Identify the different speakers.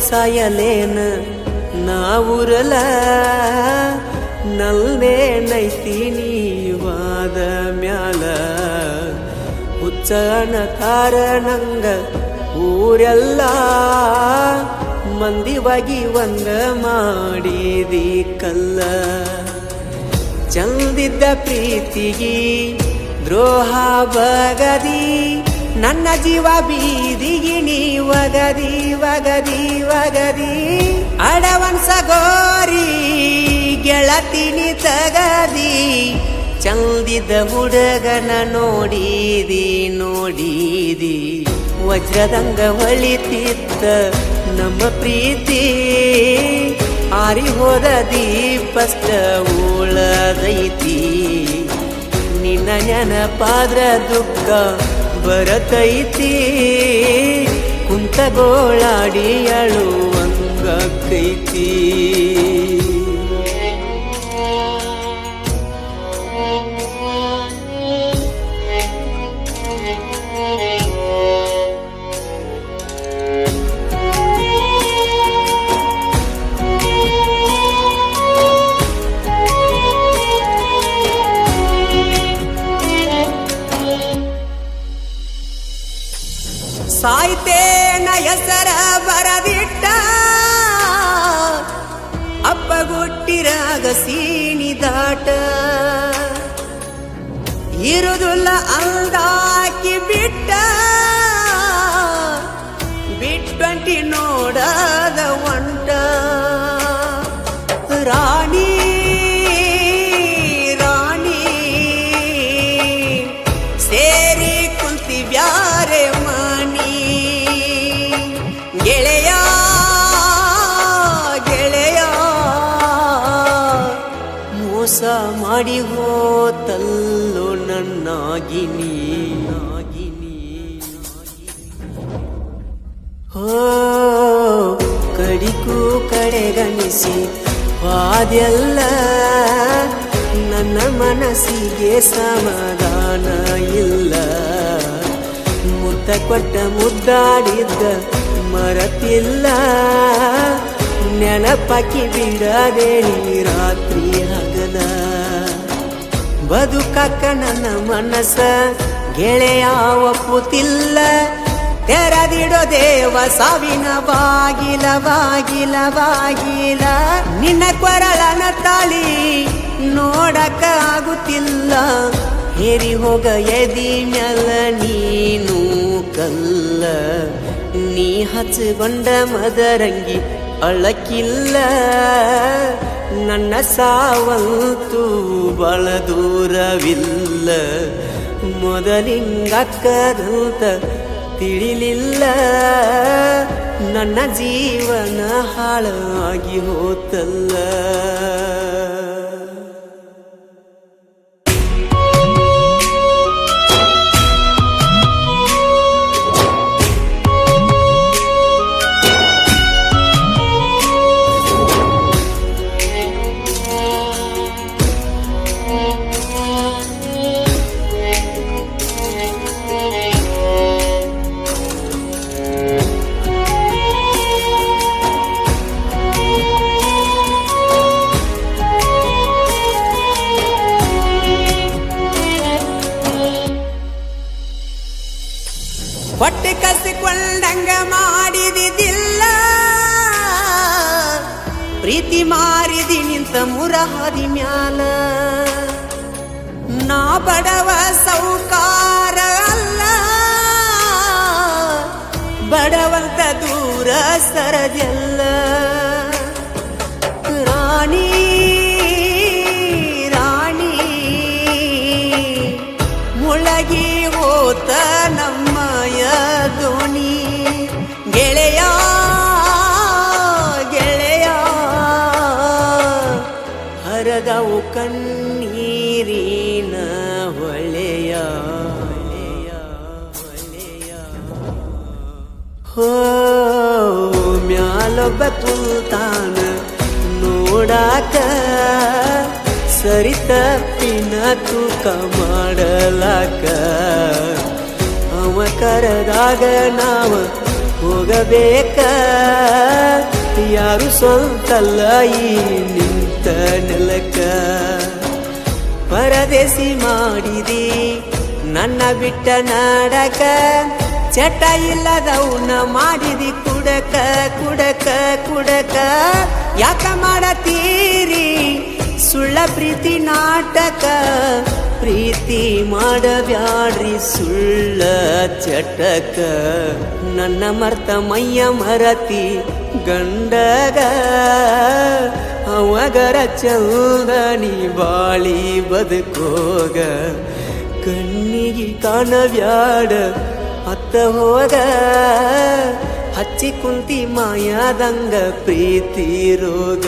Speaker 1: ಸಾಯಲೇನ ನಾವುರಲ ನಲ್ಲೇನೈತಿ ನೀವಾದ ಮ್ಯಾಲ ಹುಚ್ಚನ ಕಾರಣಂಗ ಊರೆಲ್ಲ ಮಂದಿವಾಗಿ ಒಂದ ಮಾಡಿದಿ ಕಲ್ಲ ಚಂದಿದ್ದ ಪ್ರೀತಿಗಿ ದ್ರೋಹ ಬಗದಿ ನನ್ನ ಜೀವ ಬೀದಿಗಿ ನೀ ವಗದಿ ವಗದಿ ವಗದಿ ಅಡವನ್ಸ ಗೋರಿ ಗೆಳತಿನಿ ತಗದಿ ಚಂದಿದ್ದ ಹುಡುಗನ ನೋಡಿದಿ ನೋಡಿದಿ ವಜ್ರದಂಗ ಹೊಳಿತಿತ್ತ ನಮ್ಮ ಪ್ರೀತಿ ಆರಿ ಹೋದ ದೀಪಷ್ಟ ಉಳದೈತಿ ನಿನ್ನ ನೆನಪಾದ್ರ ದುಃಖ ಬರತೈತಿ ಕುಂತಗೋಳಾಡಿ ಅಳುವಂಗೈತಿ ಸಾಯ್ತೇನ ಹೆಸರ ಬರದಿಟ್ಟ ಅಪ್ಪಗುಟ್ಟಿರಾಗ ಸೀನಿ ದಾಟ ಇರುದುಲ್ಲ ಅಂದಾಕಿ ಬಿಟ್ಟ ಬಿಟ್ಟಂಟಿ ನೋಡದ ಒಂಟ ರಾಣಿ ರಾಣಿ ಸೇರಿ ಕುಂತಿ ಬ್ಯಾರೆ ಗೆಳೆಯ ಗೆಳೆಯ ಮೋಸ ಮಾಡಿ ಹೋತಲ್ಲೋ ನನ್ನಾಗಿನಿ ಹೋ ಕಡಿಗೂ ಕಡೆಗಣಿಸಿ ವಾದ್ಯಲ್ಲ ನನ್ನ ಮನಸ್ಸಿಗೆ ಸಮಾಧಾನ ಇಲ್ಲ ಮುದ್ದ ಕೊಟ್ಟ ಮುದ್ದಾಡಿದ್ದ ಮರತಿಲ್ಲ ನೆನಪಾಕಿ ಬಿಡದೆ ರಾತ್ರಿ ಹಗಲ ಬದುಕಕ್ಕ ನನ್ನ ಮನಸ್ಸ ಗೆಳೆಯ ಒಪ್ಪುತ್ತಿಲ್ಲ ತೆರೆದಿಡೋ ದೇವ ಸಾವಿನ ಬಾಗಿಲ ಬಾಗಿಲ ಬಾಗಿಲ ನಿನ್ನ ಕೊರಳನ ತಾಳಿ ನೋಡಕ ಆಗುತ್ತಿಲ್ಲ ಹೇರಿ ಹೋಗ ಎದಿ ಮ್ಯಾಲ ನೀನು ಕಲ್ಲ ನೀ ಹಚ್ಚಿಕೊಂಡ ಮದರಂಗಿ ಅಳಕಿಲ್ಲ ನನ್ನ ಸಾವಂತೂ ಬಳ ದೂರವಿಲ್ಲ ಮೊದಲಿಂಗಕ್ಕದಂತ ತಿಳಿಲಿಲ್ಲ ನನ್ನ ಜೀವನ ಹಾಳಾಗಿ ಹೋತಲ್ಲ ಹೊಟ್ಟೆ ಕಸಿಕೊಂಡಂಗ ಮಾಡಿದಿಲ್ಲ ಪ್ರೀತಿ ಮಾರಿದಿ ನಿಂತ ಮುರಹದಿ ಮ್ಯಾಲ ನಾ ಬಡವ ಸೌಕಾರ ಅಲ್ಲ ಬಡವಂತ ದೂರ ಸರಜಲ್ಲ ರಾಣಿ ರಾಣಿ ಮುಳಗಿ ಹೋತ ನಮ್ಮಯ ದೋಣಿ ಗೆಳೆಯ ಗೆಳೆಯ ಹರದವು ಕಣ್ಣೀರಿನ ಹೊಳೆಯ ಹೋ ಮ್ಯಾಲೊಬ್ಬ ಕುಂತಾನ ನೋಡಾಕ ಸರಿ ತಪ್ಪಿನ ತೂಕ ಮಾಡಲಾಕ ಅವ ಕರೆದಾಗ ನಾವ ಹೋಗಬೇಕ ಯಾರು ಸ್ವಂತಲ್ಲ ಈ ನಿಂತ ನೆಲಕ ಪರದೇಸಿ ಮಾಡಿದಿ ನನ್ನ ಬಿಟ್ಟ ನಾಡಕ ಚಟ ಇಲ್ಲದವನ ಮಾಡಿದಿ ಕುಡಕ ಕುಡಕ ಕುಡಕ ಯಾಕ ಮಾಡತೀರಿ ಸುಳ್ಳ ಪ್ರೀತಿ ನಾಟಕ ಪ್ರೀತಿ ಮಾಡಬ್ಯಾಡ್ರಿ ಸುಳ್ಳ ಚಟಕ ನನ್ನ ಮರ್ತ ಮೈಯ ಮರತಿ ಗಂಡಗ ಅವಗರ ಚಂದನಿ ಬಾಳಿ ಬದುಕೋಗ ಕಣ್ಣಿಗೆ ಕಾಣಬ್ಯಾಡ ಅತ್ತ ಹೋಗ ಹಚ್ಚಿ ಕುಂತಿ ಮಾಯಾದಂಗ ಪ್ರೀತಿ ರೋಗ